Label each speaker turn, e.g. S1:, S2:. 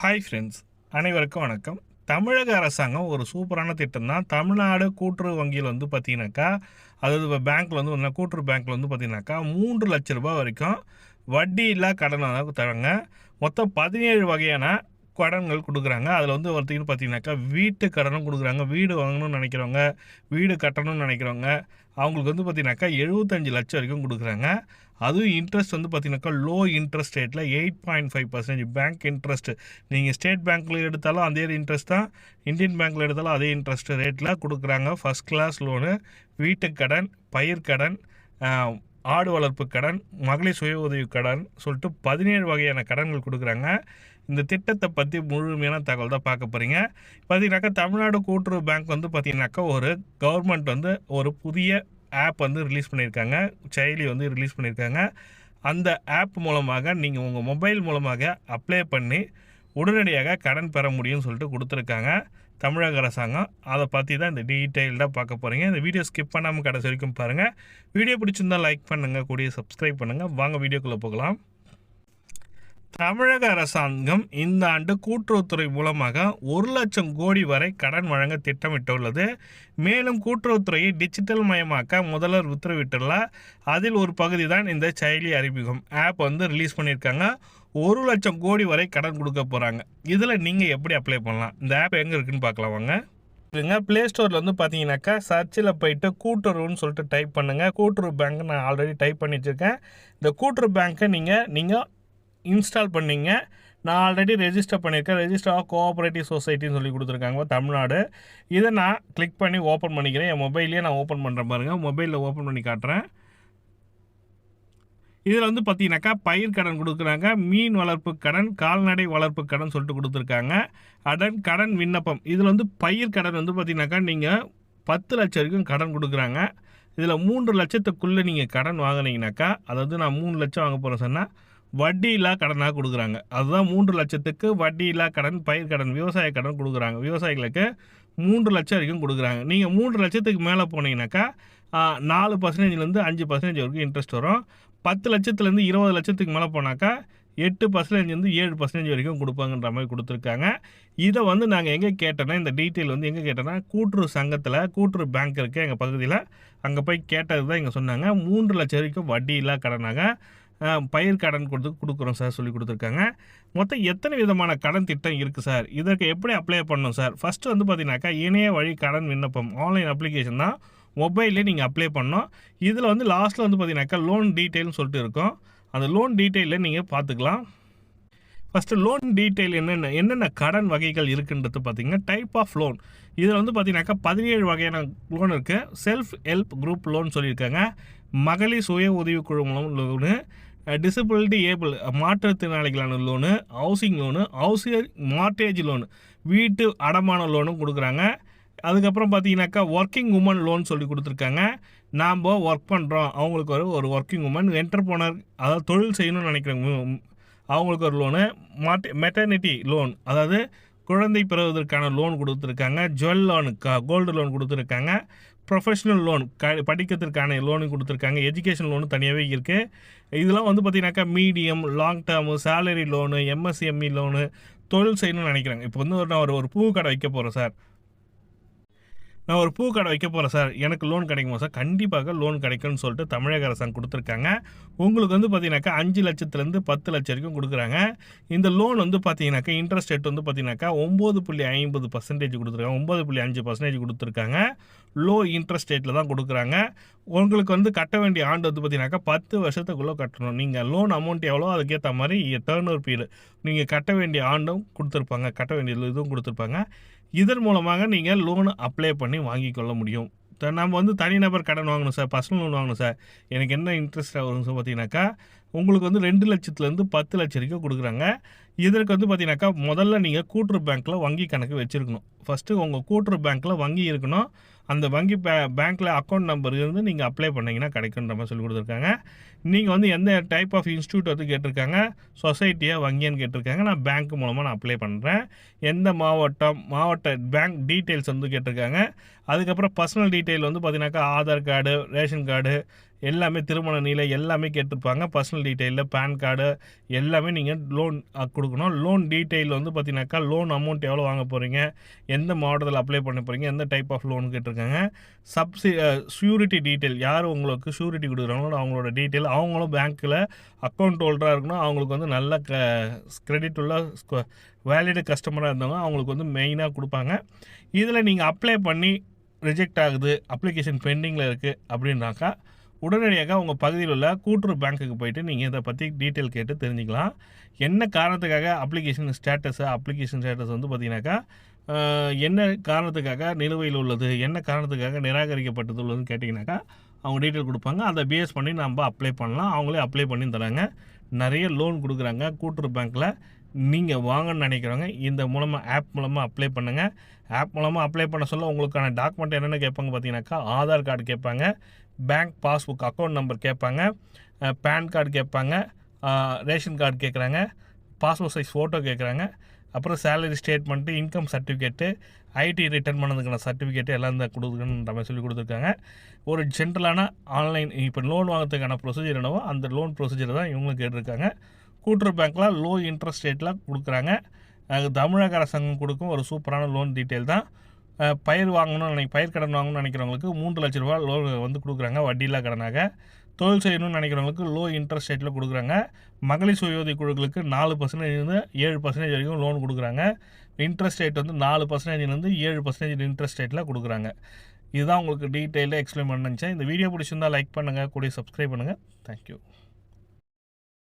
S1: Hi friends, அனைவருக்கும் வணக்கம். தமிழக அரசாங்கம் ஒரு சூப்பரான திட்டம் தான். தமிழ்நாடு கூட்டுறவு வங்கியில் வந்து பார்த்தீங்கன்னாக்கா, அதாவது இப்போ பேங்க்கில் வந்து கூட்டுறவு பேங்க்கில் வந்து பார்த்தீங்கன்னாக்கா ரூ. 3,00,000 வரைக்கும் வட்டி இல்லா கடன் வந்து தராங்க. மொத்தம் 17 வகையான கடன்கள் கொடுக்குறாங்க. அதில் வந்து ஒருத்தருக்கு பார்த்தீங்கன்னாக்கா வீட்டு கடனும் கொடுக்குறாங்க. வீடு வாங்கணும்னு நினைக்கிறவங்க, வீடு கட்டணும்னு நினைக்கிறவங்க, அவங்களுக்கு வந்து பார்த்தீங்கன்னாக்கா 75 லட்சம் வரைக்கும் கொடுக்குறாங்க. அதுவும் இன்ட்ரெஸ்ட் வந்து பார்த்தீங்கன்னாக்கா லோ இன்ட்ரெஸ்ட் ரேட்டில் 8.5% பேங்க் இன்ட்ரெஸ்ட்டு. நீங்கள் ஸ்டேட் பேங்க்கில் எடுத்தாலும் அதே இன்ட்ரெஸ்ட் தான், இந்தியன் பேங்க்கில் எடுத்தாலும் அதே இன்ட்ரெஸ்ட் ரேட்டில் கொடுக்குறாங்க. ஃபஸ்ட் கிளாஸ் லோனு, வீட்டுக்கடன், பயிர்க்கடன், ஆடு வளர்ப்பு கடன், மகளிர் சுய உதவி கடன் சொல்லிட்டு 17 வகையான கடன்கள் கொடுக்குறாங்க. இந்த திட்டத்தை பற்றி முழுமையான தகவல் தான் பார்க்க போகிறீங்க. பார்த்தீங்கன்னாக்கா தமிழ்நாடு கூட்டுறவு பேங்க் வந்து பார்த்தீங்கன்னாக்கா ஒரு கவர்மெண்ட் வந்து ஒரு புதிய ஆப் வந்து ரிலீஸ் பண்ணியிருக்காங்க. செயலி வந்து ரிலீஸ் பண்ணியிருக்காங்க. அந்த ஆப் மூலமாக நீங்கள் உங்கள் மொபைல் மூலமாக அப்ளை பண்ணி உடனடியாக கடன் பெற முடியும்னு சொல்லிட்டு கொடுத்துருக்காங்க தமிழக அரசாங்கம். அதை பற்றி தான் இந்த டீட்டெயில்டாக பார்க்க போகிறீங்க. இந்த வீடியோ ஸ்கிப் பண்ணாமல் கடைசி வரைக்கும் பாருங்கள். வீடியோ பிடிச்சிருந்தால் லைக் பண்ணுங்கள், கூடிய சப்ஸ்கிரைப் பண்ணுங்கள். வாங்க வீடியோக்குள்ளே போகலாம். தமிழக அரசாங்கம் இந்த ஆண்டு கூட்டுறவுத்துறை மூலமாக 1,00,000 கோடி வரை கடன் வழங்க திட்டமிட்டுள்ளது. மேலும் கூட்டுறவுத்துறையை டிஜிட்டல் மயமாக்க முதல்வர் உத்தரவிட்டுள்ளார். அதில் ஒரு பகுதி தான் இந்த செயலி அறிமுகம் ஆப் வந்து ரிலீஸ் பண்ணியிருக்காங்க. 1,00,000 கோடி வரை கடன் கொடுக்க போகிறாங்க. இதில் நீங்கள் எப்படி அப்ளை பண்ணலாம்? இந்த ஆப் எங்கே இருக்குன்னு பார்க்கலாம் வாங்க. ப்ளே ஸ்டோரில் வந்து பார்த்தீங்கன்னாக்கா சர்ச்சில் போயிட்டு கூட்டுறவுன்னு சொல்லிட்டு டைப் பண்ணுங்கள். கூட்டுறவு பேங்க் நான் ஆல்ரெடி டைப் பண்ணி வச்சுருக்கேன். இந்த கூட்டுறவு பேங்க்கை நீங்கள் இன்ஸ்டால் பண்ணிங்க. நான் ஆல்ரெடி ரெஜிஸ்டர் பண்ணியிருக்கேன். ரெஜிஸ்டர் ஆஃப் கோஆப்ரேட்டிவ் சொசைட்டின்னு சொல்லி கொடுத்துருக்காங்க தமிழ்நாடு. இதை நான் கிளிக் பண்ணி ஓப்பன் பண்ணிக்கிறேன். என் மொபைல்லேயே நான் ஓப்பன் பண்ணுறேன் பாருங்கள். மொபைலில் ஓப்பன் பண்ணி காட்டுறேன். இதில் வந்து பார்த்தீங்கன்னாக்கா பயிர் கடன் கொடுக்குறாங்க, மீன் வளர்ப்பு கடன், கால்நடை வளர்ப்பு கடன் சொல்லிட்டு கொடுத்துருக்காங்க. கடன் விண்ணப்பம் இதில் வந்து பயிர் கடன் வந்து பார்த்தீங்கன்னாக்கா நீங்கள் 10 லட்சம் வரைக்கும் கடன் கொடுக்குறாங்க. இதில் 3 லட்சத்துக்குள்ளே நீங்கள் கடன் வாங்கினீங்கனாக்கா, அதாவது நான் 3 லட்சம் வாங்க போகிறேன் சொன்னால் வட்டி இல்லா கடனாக கொடுக்குறாங்க. அதுதான் 3 லட்சத்துக்கு வட்டி இல்லா கடன், பயிர் கடன், விவசாய கடன் கொடுக்குறாங்க. விவசாயிகளுக்கு 3 லட்சம் வரைக்கும் கொடுக்குறாங்க. நீங்கள் 3 லட்சத்துக்கு மேலே போனீங்கன்னாக்கா 4%லேருந்து 5% வரைக்கும் இன்ட்ரெஸ்ட் வரும். 10 லட்சத்துலேருந்து 20 லட்சத்துக்கு மேலே போனாக்கா 8%லேருந்து 7% வரைக்கும் கொடுப்பாங்கன்ற மாதிரி கொடுத்துருக்காங்க. இதை வந்து நாங்கள் எங்கே கேட்டோன்னா, இந்த டீட்டெயில் வந்து எங்கே கேட்டோன்னா, கூட்டுறவு சங்கத்தில் கூட்டுறவு பேங்க் இருக்குது எங்கள் பகுதியில். அங்கே போய் கேட்டது தான் இங்கே சொன்னாங்க. 3 லட்சம் வரைக்கும் வட்டி இல்லா கடனாக பயிர் கடன் கொடுக்குறோம் சார் சொல்லி கொடுத்துருக்காங்க. மொத்தம் எத்தனை விதமான கடன் திட்டம் இருக்குது சார்? இதற்கு எப்படி அப்ளை பண்ணணும் சார்? ஃபஸ்ட்டு வந்து பார்த்தீங்கன்னாக்கா இணைய வழி கடன் விண்ணப்பம் ஆன்லைன் அப்ளிகேஷன் தான். மொபைல்லே நீங்கள் அப்ளை பண்ணணும். இதில் வந்து லாஸ்ட்டில் வந்து பார்த்தீங்கன்னாக்கா லோன் டீட்டெயில்னு சொல்லிட்டு இருக்கும். அந்த லோன் டீட்டெயிலில் நீங்கள் பார்த்துக்கலாம். ஃபஸ்ட்டு லோன் டீட்டெயில் என்னென்ன கடன் வகைகள் இருக்குன்றது பார்த்தீங்கன்னா டைப் ஆஃப் லோன். இதில் வந்து பார்த்தீங்கன்னாக்கா 17 வகையான லோன் இருக்குது. செல்ஃப் ஹெல்ப் குரூப் லோன் சொல்லியிருக்காங்க. மகளிர் சுய உதவி குழு மூலம் லோனு, டிசபிலிட்டி ஏபிள் மாற்றுத்திறனாளிகளான loan, housing loan, housing mortgage loan, வீட்டு அடமான லோனும் கொடுக்குறாங்க. அதுக்கப்புறம் பார்த்தீங்கன்னாக்கா ஒர்க்கிங் உமன் லோன் சொல்லி கொடுத்துருக்காங்க. நாம் ஒர்க் பண்ணுறோம், அவங்களுக்கு ஒரு ஒர்க்கிங் உமன், என்டர்பிரனர் அதாவது தொழில் செய்யணும்னு நினைக்கிறவங்க அவங்களுக்கு ஒரு லோனு, மெட்டர்னிட்டி லோன் அதாவது குழந்தை பெறுவதற்கான லோன் கொடுத்துருக்காங்க. ஜுவல் லோனு கோல்டு லோன் கொடுத்துருக்காங்க. ப்ரொஃபஷனல் லோன் படிக்கிறதுக்கான லோனு கொடுத்துருக்காங்க. எஜுகேஷன் லோனு தனியாகவே இருக்குது. இதெல்லாம் வந்து பார்த்திங்கனாக்கா medium, long term, salary loan, MSME loan, தொழில் செய்யணும்னு நினைக்கிறாங்க. இப்போ வந்து நான் ஒரு பூ கடை வைக்க போகிறேன் சார், நான் ஒரு பூ கடை வைக்க போகிறேன் சார், எனக்கு லோன் கிடைக்குமா சார்? கண்டிப்பாக லோன் கிடைக்கும்னு சொல்லிட்டு தமிழக அரசாங்கம் கொடுத்துருக்காங்க. உங்களுக்கு வந்து பார்த்தீங்கன்னாக்கா 5 லட்சத்துலேருந்து 10 லட்சம் வரைக்கும் கொடுக்குறாங்க. இந்த லோன் வந்து பார்த்தீங்கன்னாக்கா இன்ட்ரெஸ்ட் ரேட் வந்து பார்த்தீங்கன்னாக்கா 9.50% கொடுத்துருக்காங்க. 9.5% கொடுத்துருக்காங்க. லோ இன்ட்ரெஸ்ட் ரேட்டில் தான் கொடுக்குறாங்க. உங்களுக்கு வந்து கட்ட வேண்டிய ஆண்டு வந்து பார்த்தீங்கன்னாக்கா 10 வருஷத்துக்குள்ளே கட்டணும். நீங்கள் லோன் அமௌண்ட் எவ்வளோ அதுக்கேற்ற மாதிரி டர்ன் ஓவர் பீரியட் நீங்கள் கட்ட வேண்டிய ஆண்டும் கொடுத்துருப்பாங்க, கட்ட வேண்டிய இதுவும் கொடுத்துருப்பாங்க. இதன் மூலமாக நீங்கள் லோனு அப்ளை பண்ணி வாங்கிக்கொள்ள முடியும். நம்ம வந்து தனிநபர் கடன் வாங்கணும் சார், பர்சனல் லோன் வாங்கணும் சார், எனக்கு என்ன இன்ட்ரெஸ்ட் வரும் சார் பார்த்தீங்கன்னாக்கா உங்களுக்கு வந்து 2 லட்சத்துலேருந்து 10 லட்சம் வரைக்கும் கொடுக்குறாங்க. இதற்கு வந்து பார்த்தீங்கன்னாக்கா முதல்ல நீங்கள் கூட்டுறவு பேங்க்கில் வங்கி கணக்கு வச்சுருக்கணும். ஃபஸ்ட்டு உங்கள் கூட்டுறவு பேங்க்கில் வங்கி இருக்கணும். அந்த வங்கி பேங்க்கில் அக்கௌண்ட் நம்பர் இருந்து நீங்கள் அப்ளை பண்ணிங்கன்னா கிடைக்குன்ற மாதிரி சொல்லி கொடுத்துருக்காங்க. நீங்கள் வந்து எந்த டைப் ஆஃப் இன்ஸ்டியூட் வந்து கேட்டிருக்காங்க, சொசைட்டியாக வங்கியான்னு கேட்டிருக்காங்க. நான் பேங்க் மூலமாக நான் அப்ளை பண்ணுறேன். எந்த மாவட்ட பேங்க் டீட்டெயில்ஸ் வந்து கேட்டிருக்காங்க. அதுக்கப்புறம் பர்சனல் டீட்டெயில் வந்து பார்த்தீங்கன்னாக்கா ஆதார் கார்டு, ரேஷன் கார்டு, எல்லாமே திருமண நிலை எல்லாமே கேட்டிருப்பாங்க. பர்சனல் டீட்டெயிலில் பேன் கார்டு எல்லாமே நீங்கள் லோன் கொடுக்கணும். லோன் டீட்டெயில் வந்து பார்த்தீங்கன்னாக்கா லோன் அமௌண்ட் எவ்வளோ வாங்க போகிறீங்க, எந்த மாவட்டத்தில் அப்ளை பண்ண போகிறீங்க, எந்த டைப் ஆஃப் லோன் கேட்டிருக்காங்க. ஷூரிட்டி டீட்டெயில், யார் உங்களுக்கு ஷூரிட்டி கொடுக்குறாங்களோ அவங்களோட டீட்டெயில், அவங்களும் பேங்க்கில் அக்கௌண்ட் ஹோல்டராக இருக்கணும். அவங்களுக்கு வந்து நல்ல கிரெடிட் உள்ள வேலிடு கஸ்டமராக இருந்தவங்க அவங்களுக்கு வந்து மெயினாக கொடுப்பாங்க. இதில் நீங்கள் அப்ளை பண்ணி ரிஜெக்ட் ஆகுது, அப்ளிகேஷன் பெண்டிங்கில் இருக்குது அப்படின்னாக்கா உடனடியாக உங்கள் பகுதியில் உள்ள கூட்டுறவு பேங்க்குக்கு போய்ட்டு நீங்கள் இதை பற்றி டீட்டெயில் கேட்டு தெரிஞ்சுக்கலாம். என்ன காரணத்துக்காக அப்ளிகேஷன் ஸ்டேட்டஸ் வந்து பார்த்தீங்கன்னாக்கா என்ன காரணத்துக்காக நிலுவையில் உள்ளது, என்ன காரணத்துக்காக நிராகரிக்கப்பட்டது உள்ளதுன்னு கேட்டிங்கனாக்கா அவங்க டீட்டெயில் கொடுப்பாங்க. அதை பேஸ் பண்ணி நம்ம அப்ளை பண்ணலாம். அவங்களே அப்ளை பண்ணி தராங்க. நிறைய லோன் கொடுக்குறாங்க கூட்டுறவு பேங்க்கில். நீங்கள் வாங்கன்னு நினைக்கிறவங்க இந்த மூலமாக ஆப் மூலமாக அப்ளை பண்ணுங்கள். ஆப் மூலமாக அப்ளை பண்ண சொல்ல உங்களுக்கான டாக்குமெண்ட் என்னென்ன கேட்பாங்க பார்த்தீங்கன்னாக்கா ஆதார் கார்டு கேட்பாங்க, பேங்க் பாஸ்புக் அக்கௌண்ட் நம்பர் கேட்பாங்க, பேன் கார்டு கேட்பாங்க, ரேஷன் கார்டு கேட்குறாங்க, பாஸ்போர்ட் சைஸ் ஃபோட்டோ கேட்குறாங்க, அப்புறம் salary statement, income certificate, IT return பண்ணதுக்கான சர்டிஃபிகேட்டு எல்லாம் தான் கொடுக்குறேன்ற மாதிரி சொல்லி கொடுத்துருக்காங்க. ஒரு ஜென்ரலான ஆன்லைன் இப்போ லோன் வாங்கிறதுக்கான ப்ரொசீஜர் என்னவோ அந்த லோன் ப்ரொசீஜர் தான் இவங்களும் கேட்டிருக்காங்க. கூட்டுறவு பேங்க்கில் லோ இன்ட்ரெஸ்ட் ரேட்டில் கொடுக்குறாங்க. தமிழக அரசாங்கம் கொடுக்கும் ஒரு சூப்பரான லோன் டீட்டெயில் தான். பயிர் கடன் வாங்கணும்னு நினைக்கிறவங்களுக்கு 3 லட்ச ரூபா லோன் வந்து கொடுக்குறாங்க வட்டியில்லா கடனாக. தொழில் செய்யணும்னு நினைக்கிறவங்களுக்கு லோ இன்ட்ரெஸ்ட் ரேட்டில் கொடுக்குறாங்க. மகளிர் சுய உதவி குழுக்களுக்கு 4% 7% வரைக்கும் லோன் கொடுக்குறாங்க. இன்ட்ரெஸ்ட் ரேட் வந்து 4% 7% இன்ட்ரெஸ்ட் ரேட்டில் கொடுக்குறாங்க. இதுதான் உங்களுக்கு டீட்டெயிலாக எக்ஸ்பிளைன் பண்ண நினச்சேன். இந்த வீடியோ பிடிச்சிருந்தால் லைக் பண்ணுங்கள், கூட சப்ஸ்கிரைப் பண்ணுங்கள். தேங்க்யூ.